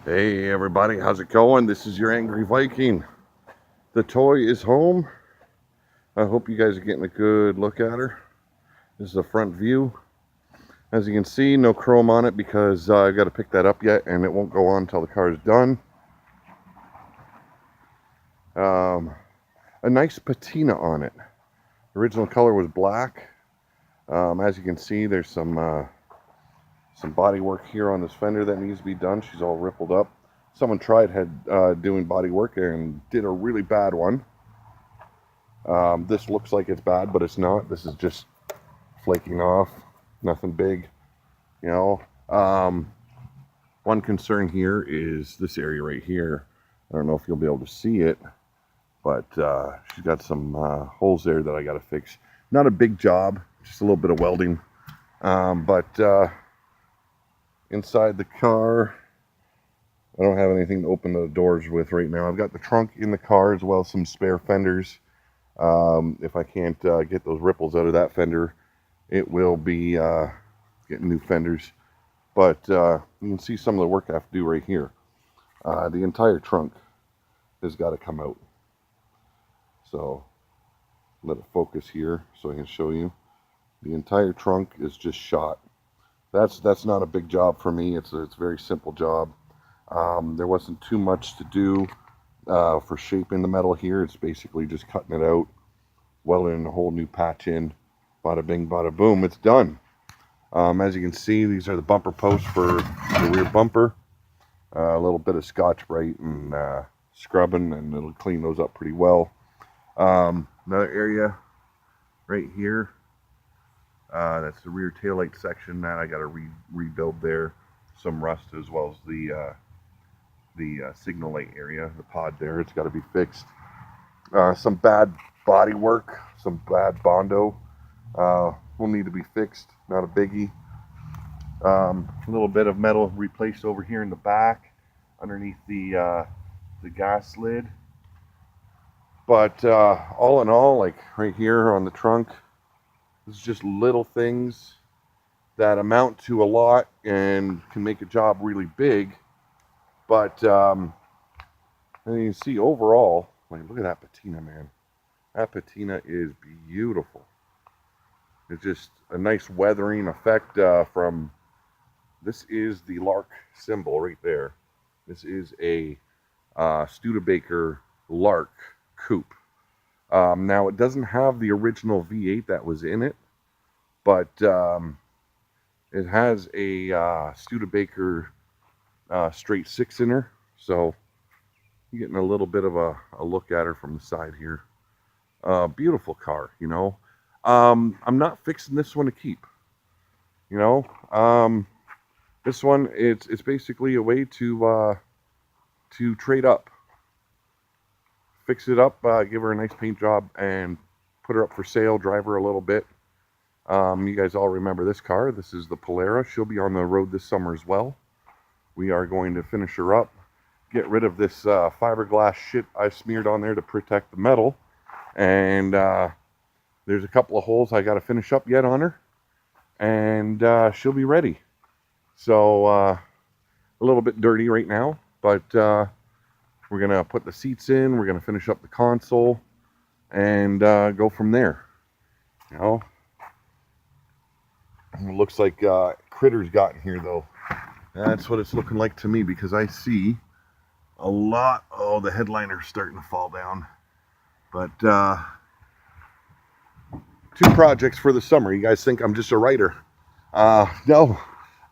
Hey everybody, how's it going? This is your Angry Viking. The toy is home. I hope you guys are getting a good look at her. This is the front view. As you can see, no chrome on it because I got to pick that up yet, and it won't go on until the car is done. A nice patina on it. Original color was black. As you can see, there's some body work here on this fender that needs to be done. She's all rippled up. Someone tried doing body work and did a really bad one. This looks like it's bad, but it's not. This is just flaking off. Nothing big, you know. One concern here is this area right here. I don't know if you'll be able to see it, but she's got some holes there that I got to fix. Not a big job, just a little bit of welding. But inside the car, I don't have anything to open the doors with right now. I've got the trunk in the car as well as some spare fenders. If I can't get those ripples out of that fender, it will be getting new fenders. But you can see some of the work I have to do right here. The entire trunk has got to come out. So let it focus here so I can show you. The entire trunk is just shot. That's not a big job for me. It's a very simple job. There wasn't too much to do for shaping the metal here. It's basically just cutting it out, welding a whole new patch in, bada bing, bada boom, it's done. As you can see, these are the bumper posts for the rear bumper. A little bit of Scotch-Brite and scrubbing, and it'll clean those up pretty well. Another area right here, that's the rear taillight section that I got to rebuild there. Some rust as well as the signal light area, the pod there, it's got to be fixed. Some bad body work, some bad Bondo will need to be fixed, not a biggie. A little bit of metal replaced over here in the back underneath the gas lid. But all in all, like right here on the trunk, it's just little things that amount to a lot and can make a job really big. But and you see overall, like, look at that patina, man. That patina is beautiful. It's just a nice weathering effect from, this is the Lark symbol right there. This is a Studebaker Lark coupe. Now it doesn't have the original V8 that was in it, but it has a Studebaker straight 6-inner, so you're getting a little bit of a look at her from the side here. Beautiful car, you know. I'm not fixing this one to keep, you know. This one, it's basically a way to trade up, fix it up, give her a nice paint job, and put her up for sale, drive her a little bit. You guys all remember this car. This is the Polera. She'll be on the road this summer as well. We are going to finish her up, get rid of this fiberglass shit I smeared on there to protect the metal, and there's a couple of holes I got to finish up yet on her, and she'll be ready. So a little bit dirty right now, but we're gonna put the seats in, we're gonna finish up the console, and go from there. You know, it looks like critters got in here though. That's what it's looking like to me, because I see a lot. Oh, the headliner's starting to fall down. But 2 projects for the summer. You guys think I'm just a writer? No.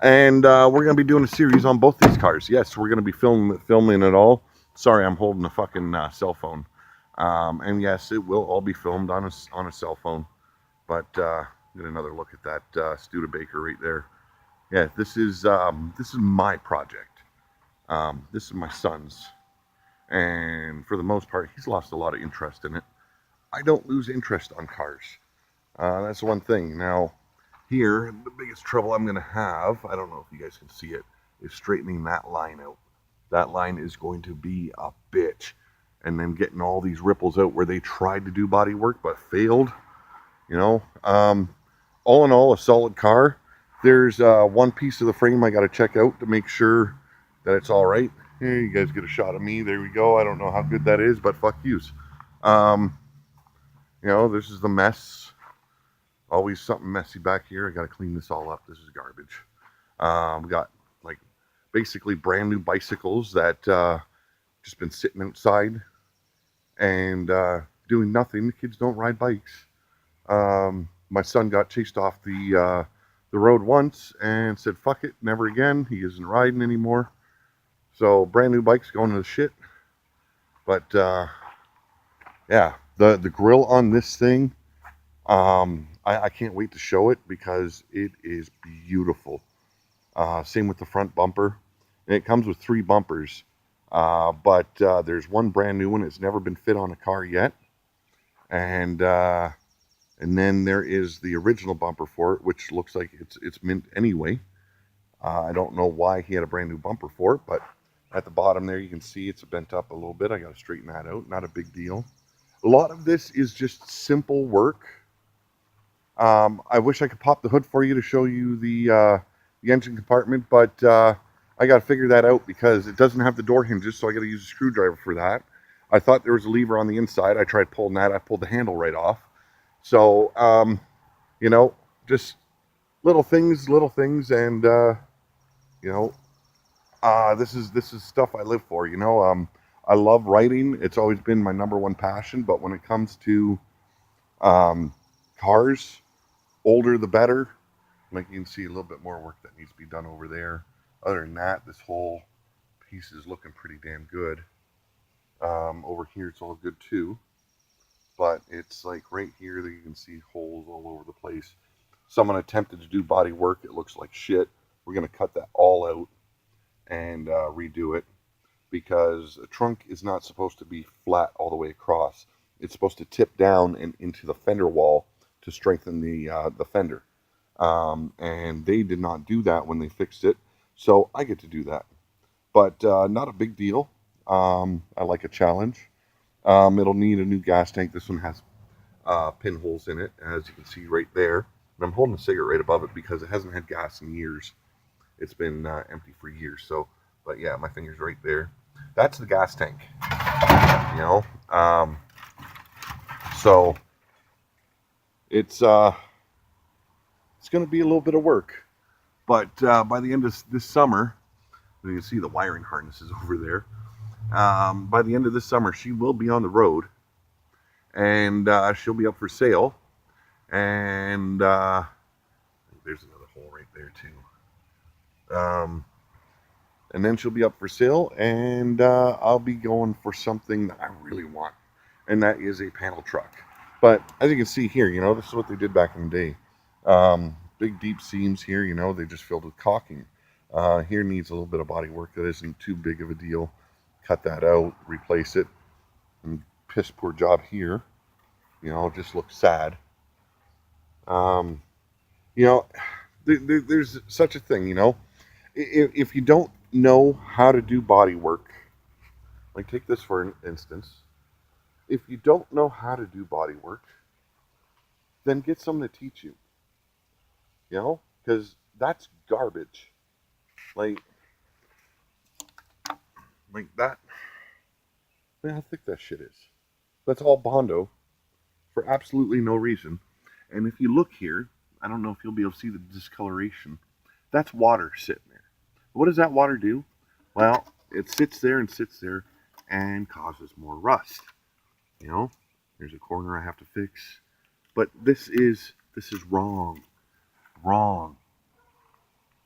And we're going to be doing a series on both these cars. Yes, we're going to be filming it all. Sorry, I'm holding a fucking cell phone. And yes, it will all be filmed on a cell phone. But get another look at that Studebaker right there. Yeah, this is my project. This is my son's, and for the most part, he's lost a lot of interest in it. I don't lose interest on cars. That's one thing. Now, here, the biggest trouble I'm going to have, I don't know if you guys can see it, is straightening that line out. That line is going to be a bitch. And then getting all these ripples out where they tried to do body work but failed. You know, all in all, a solid car. There's one piece of the frame I got to check out to make sure that it's all right. Here, you guys get a shot of me. There we go. I don't know how good that is, but fuck yous. Um, you know, this is the mess. Always something messy back here. I got to clean this all up. This is garbage. We got like basically brand new bicycles that just been sitting outside and doing nothing. The kids don't ride bikes. My son got chased off the road once and said, "Fuck it, never again." He isn't riding anymore. So brand new bikes going to the shit. But yeah, the grill on this thing, I can't wait to show it because it is beautiful. Same with the front bumper. And it comes with 3 bumpers, but there's one brand new one. It's never been fit on a car yet, and then there is the original bumper for it, which looks like it's mint anyway. I don't know why he had a brand new bumper for it, but at the bottom there you can see it's bent up a little bit. I got to straighten that out. Not a big deal. A lot of this is just simple work. I wish I could pop the hood for you to show you the engine compartment, but I got to figure that out because it doesn't have the door hinges, so I got to use a screwdriver for that. I thought there was a lever on the inside. I tried pulling that. I pulled the handle right off. So, you know, just little things, and you know, this is stuff I live for. You know, I love writing. It's always been my number one passion. But when it comes to cars, older the better. Like you can see a little bit more work that needs to be done over there. Other than that, this whole piece is looking pretty damn good. Over here, it's all good too. But it's like right here that you can see holes all over the place. Someone attempted to do body work. It looks like shit. We're going to cut that all out and redo it because a trunk is not supposed to be flat all the way across. It's supposed to tip down and into the fender wall to strengthen the fender. And they did not do that when they fixed it, so I get to do that. But not a big deal. I like a challenge. It'll need a new gas tank. This one has pinholes in it, as you can see right there. And I'm holding a cigarette right above it because it hasn't had gas in years. It's been empty for years. So, but yeah, my finger's right there. That's the gas tank. You know, so it's going to be a little bit of work. But by the end of this summer, you can see the wiring harnesses over there. By the end of this summer, she will be on the road, and she'll be up for sale. And there's another hole right there too. And then she'll be up for sale, and I'll be going for something that I really want, and that is a panel truck. But as you can see here, you know, this is what they did back in the day. Big deep seams here, you know, they just filled with caulking. Here needs a little bit of body work that isn't too big of a deal. Cut that out, replace it, and piss poor job here. You know, just looks sad. You know, there's such a thing, you know. If you don't know how to do body work, like take this for an instance. If you don't know how to do body work, then get someone to teach you. You know, because that's garbage. Like that. Man, how thick that shit is. That's all Bondo for absolutely no reason. And if you look here, I don't know if you'll be able to see the discoloration. That's water sitting there. What does that water do? Well, it sits there and causes more rust. You know, there's a corner I have to fix. But this is wrong. Wrong.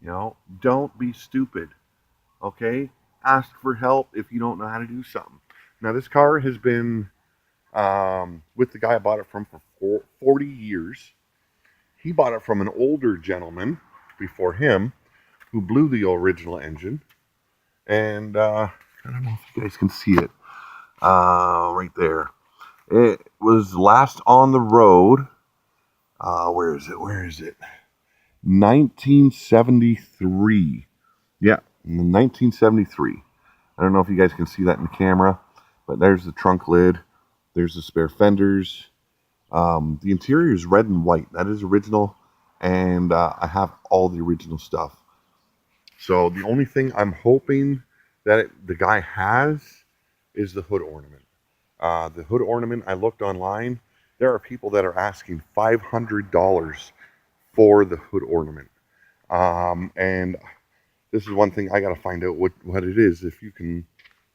You know, don't be stupid. Okay? Ask for help if you don't know how to do something. Now, this car has been with the guy I bought it from for 40 years. He bought it from an older gentleman before him who blew the original engine. And I don't know if you guys can see it right there. It was last on the road. Where is it? 1973. Yeah, 1973. I don't know if you guys can see that in the camera, but there's the trunk lid. There's the spare fenders. The interior is red and white. That is original, and I have all the original stuff. So the only thing I'm hoping the guy has is the hood ornament. The hood ornament, I looked online. There are people that are asking $500 for the hood ornament. And this is one thing I got to find out what it is. If you can,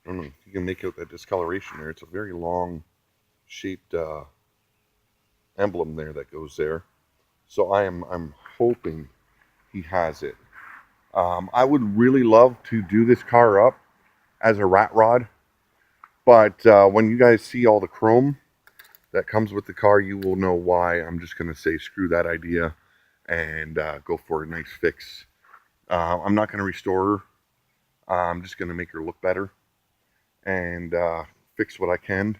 I don't know, if you can make out that discoloration there. It's a very long shaped emblem there that goes there. So I'm hoping he has it. I would really love to do this car up as a rat rod, but when you guys see all the chrome that comes with the car, you will know why. I'm just going to say screw that idea and go for a nice fix. I'm not going to restore her. I'm just going to make her look better and fix what I can.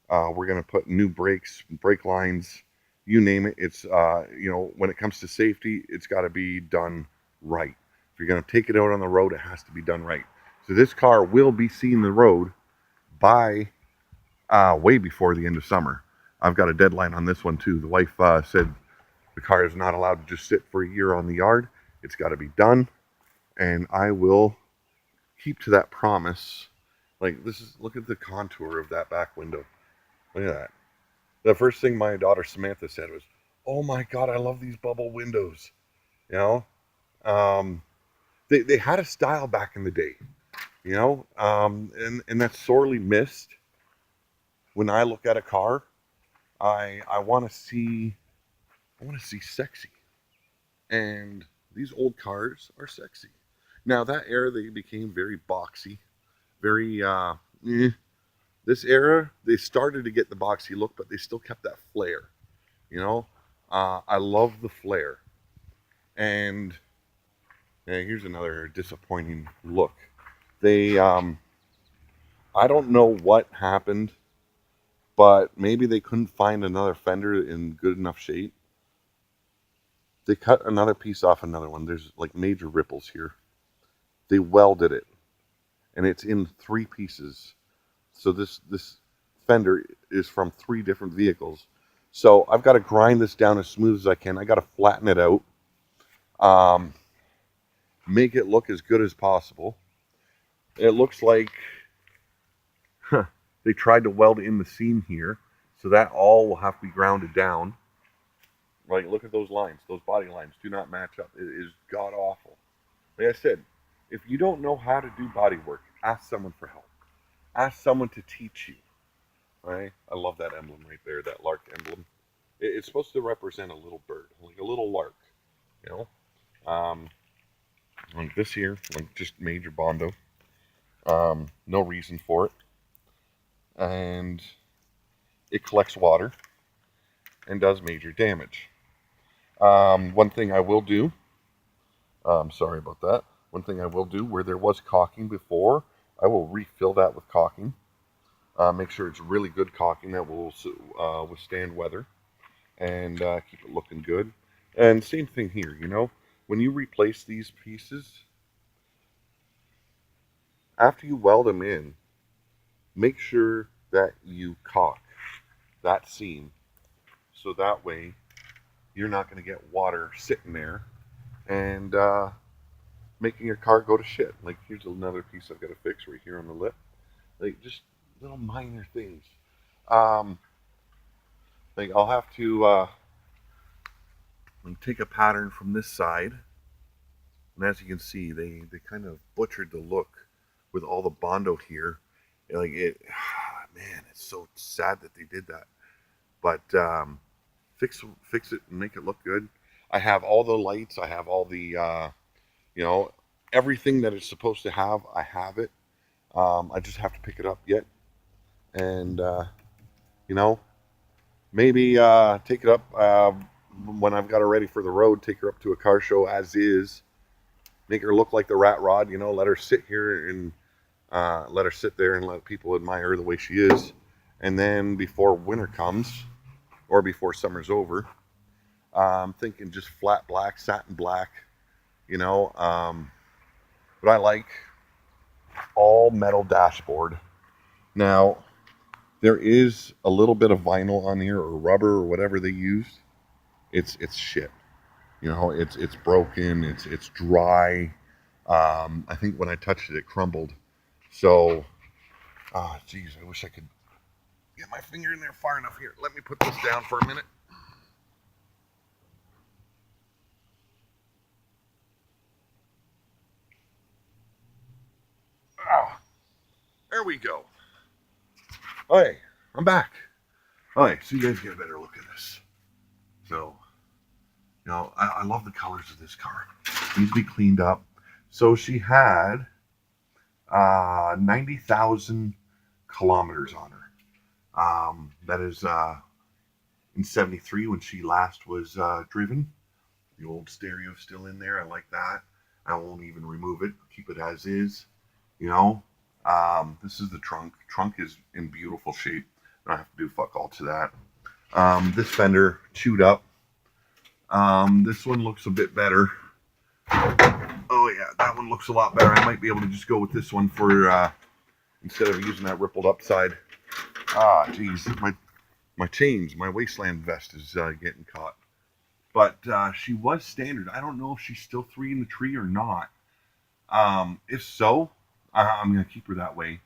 We're going to put new brakes, brake lines, you name it. It's, when it comes to safety, it's got to be done right. If you're going to take it out on the road, it has to be done right. So this car will be seeing the road by way before the end of summer. I've got a deadline on this one too. The wife said the car is not allowed to just sit for a year on the yard. It's got to be done, and I will keep to that promise. Like look at the contour of that back window. Look at that. The first thing my daughter Samantha said was, "Oh my God, I love these bubble windows." You know, um, they had a style back in the day. And that's sorely missed. When I look at a car, I want to see sexy, and these old cars are sexy. Now that era they became very boxy, very eh. This era they started to get the boxy look, but they still kept that flair. You know, I love the flair. And here's another disappointing look. They I don't know what happened, but maybe they couldn't find another fender in good enough shape. They cut another piece off another one. There's like major ripples here. They welded it, and it's in three pieces. So this fender is from three different vehicles. So I've got to grind this down as smooth as I can. I got to flatten it out, um, make it look as good as possible. It looks like they tried to weld in the seam here, so that all will have to be grounded down. Like, look at those lines. Those body lines do not match up. It is god awful. Like I said, if you don't know how to do body work, ask someone for help. Ask someone to teach you. Right? I love that emblem right there, that lark emblem. It's supposed to represent a little bird, like a little lark. You know, like this here, like just major bondo. No reason for it, and it collects water and does major damage. One thing I will do, sorry about that. One thing I will do, where there was caulking before, I will refill that with caulking. Make sure it's really good caulking that will withstand weather and keep it looking good. And same thing here, when you replace these pieces, after you weld them in, make sure that you caulk that seam so that way you're not going to get water sitting there and making your car go to shit. Like, here's another piece I've got to fix right here on the lip. Like, just little minor things. Like, I'll have to take a pattern from this side, and as you can see, they kind of butchered the look with all the bondo here. Like, man, it's so sad that they did that. But fix it and make it look good. I have all the lights. I have all the everything that it's supposed to have. I have it. I just have to pick it up yet, and maybe take it up when I've got her ready for the road. Take her up to a car show as is. Make her look like the rat rod. Let her sit here and let her sit there and let people admire her the way she is. And then before winter comes, or before summer's over, I'm thinking just flat black, satin black. But I like all metal dashboard. Now, there is a little bit of vinyl on here or rubber or whatever they used. It's shit. It's broken. It's dry. I think when I touched it, it crumbled. So, geez, I wish I could get my finger in there far enough here. Let me put this down for a minute. Oh, there we go. Hey, I'm back. Alright, so you guys get a better look at this. So, I love the colors of this car. It needs to be cleaned up. So she had 90,000 kilometers on her. That is in 73 when she last was driven. The old stereo's still in there. I like that. I won't even remove it. Keep it as is. This is the trunk. Trunk is in beautiful shape. I don't have to do fuck all to that. This fender chewed up. This one looks a bit better. Oh yeah, that one looks a lot better. I might be able to just go with this one for instead of using that rippled up side. Geez, my chains, my wasteland vest is getting caught. But she was standard. I don't know if she's still 3 in the tree or not. If so, I'm gonna keep her that way.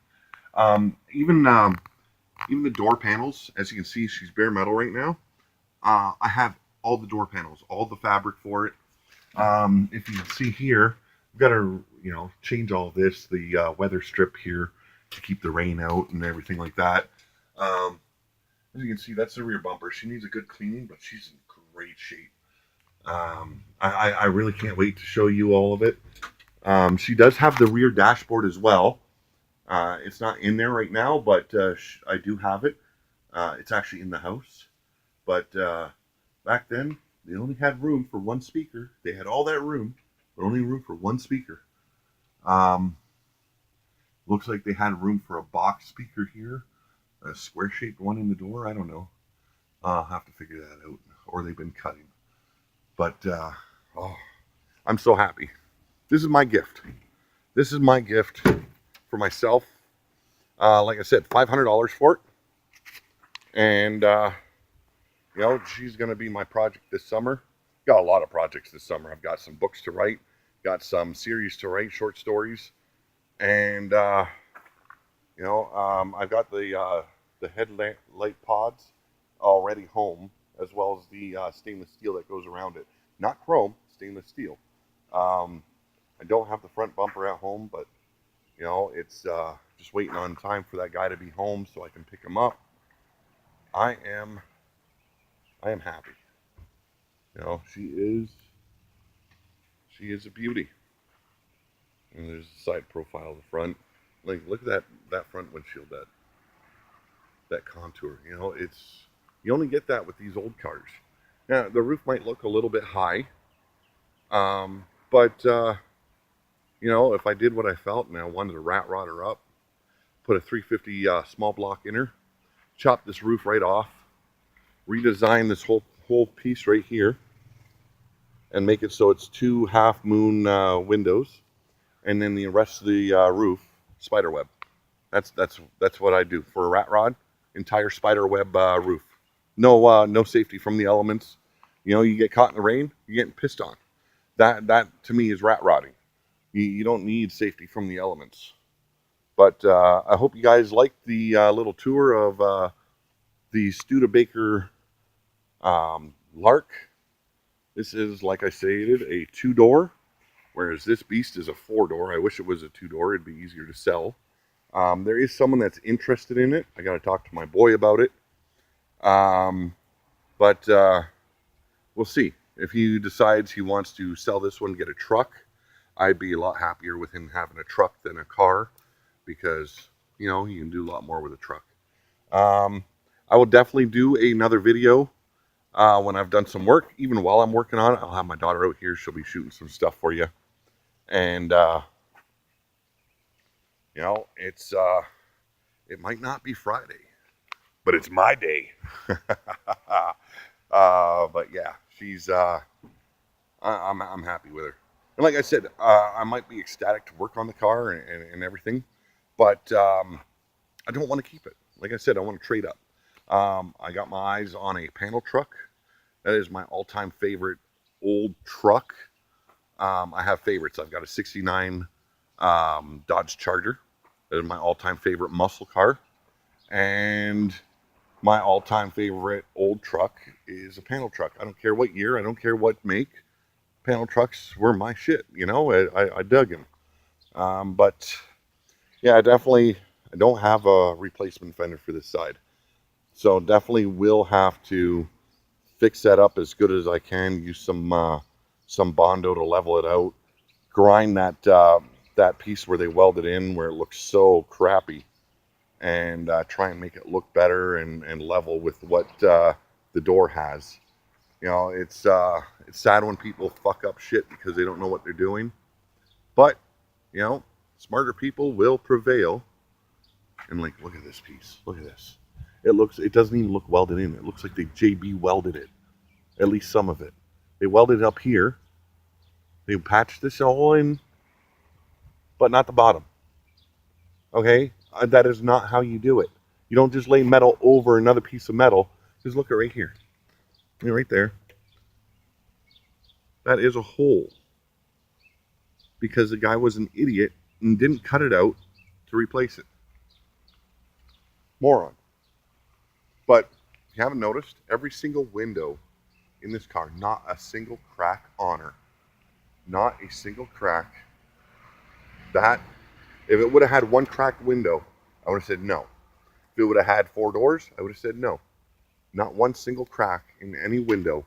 Even the door panels, as you can see, she's bare metal right now. I have all the door panels, all the fabric for it. If you can see here, we've got to change all this, the weather strip here to keep the rain out and everything like that. As you can see, that's the rear bumper. She needs a good cleaning, but she's in great shape. I really can't wait to show you all of it. She does have the rear dashboard as well. It's not in there right now, but I do have it. It's actually in the house. But back then, they only had room for one speaker. They had all that room, but only room for one speaker. Looks like they had room for a box speaker here, a square-shaped one in the door. I don't know. I'll have to figure that out, or they've been cutting. But I'm so happy. This is my gift. This is my gift for myself. Like I said, $500 for it, and she's going to be my project this summer. Got a lot of projects this summer. I've got some books to write, got some series to write, short stories, and I've got the headlight pods already home, as well as the stainless steel that goes around it. Not chrome, stainless steel. I don't have the front bumper at home, but it's just waiting on time for that guy to be home so I can pick him up. I am happy. She is a beauty. And there's a side profile of the front. Like, look at that front windshield, that contour. You only get that with these old cars. Now, the roof might look a little bit high, but if I did what I felt and I wanted to rat rod her up, put a 350 small block in her, chop this roof right off, redesign this whole piece right here, and make it so it's 2 half moon windows, and then the rest of the roof spider web. That's what I do for a rat rod. Entire spider web roof. No safety from the elements. You get caught in the rain, you're getting pissed on. That to me is rat rodding. You don't need safety from the elements. But I hope you guys liked the little tour of the Studebaker Lark. This is, like I stated, a 2-door, whereas this beast is a 4-door. I wish it was a 2-door. It'd be easier to sell. There is someone that's interested in it. I got to talk to my boy about it. But we'll see. If he decides he wants to sell this one, get a truck, I'd be a lot happier with him having a truck than a car, because he can do a lot more with a truck. I will definitely do another video when I've done some work. Even while I'm working on it, I'll have my daughter out here. She'll be shooting some stuff for you. And it's it might not be Friday, but it's my day. But yeah, she's I'm happy with her. And like I said, I might be ecstatic to work on the car and everything, but I don't want to keep it. Like I said, I want to trade up. I got my eyes on a panel truck. That is my all-time favorite old truck. I have favorites. I've got a 69 Dodge Charger. That is my all-time favorite muscle car. And my all-time favorite old truck is a panel truck. I don't care what year. I don't care what make. Panel trucks were my shit. You know, I dug them. But yeah, I don't have a replacement fender for this side. So definitely will have to fix that up as good as I can. Use some Bondo to level it out. Grind that piece where they welded in, where it looks so crappy, and try and make it look better and level with what the door has. You know, it's sad when people fuck up shit because they don't know what they're doing. But you know, smarter people will prevail. And like, look at this piece. Look at this. It doesn't even look welded in. It looks like they JB welded it. At least some of it. They welded it up here. They patched this all in, but not the bottom. Okay? That is not how you do it. You don't just lay metal over another piece of metal. Just look at right here. Right there. That is a hole. Because the guy was an idiot and didn't cut it out to replace it. Moron. But if you haven't noticed, every single window in this car, not a single crack on her. Not a single crack. That, if it would have had one cracked window, I would have said no. If it would have had 4 doors, I would have said no. Not one single crack in any window.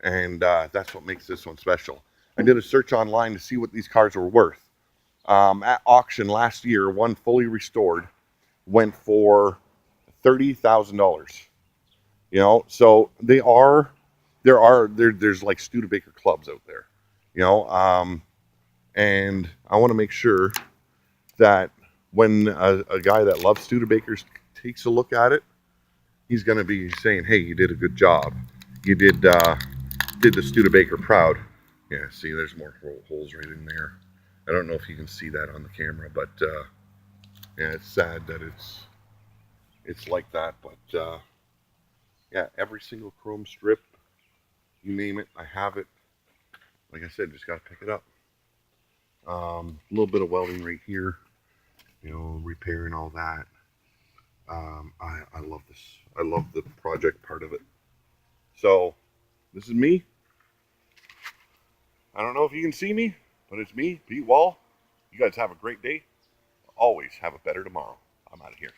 And that's what makes this one special. I did a search online to see what these cars were worth. At auction last year, one fully restored went for $30,000. You know, so there's like Studebaker clubs out there. You know, and I want to make sure that when a guy that loves Studebakers takes a look at it, he's going to be saying, "Hey, you did a good job. You did the Studebaker proud." Yeah, see, there's more holes right in there. I don't know if you can see that on the camera, but yeah, it's sad that it's like that. But yeah, every single chrome strip, you name it, I have it. Like I said, just got to pick it up. A little bit of welding right here, you know, repairing all that. I love this. I love the project part of it. So, this is me. I don't know if you can see me, but it's me, Pete Wall. You guys have a great day. Always have a better tomorrow. I'm out of here.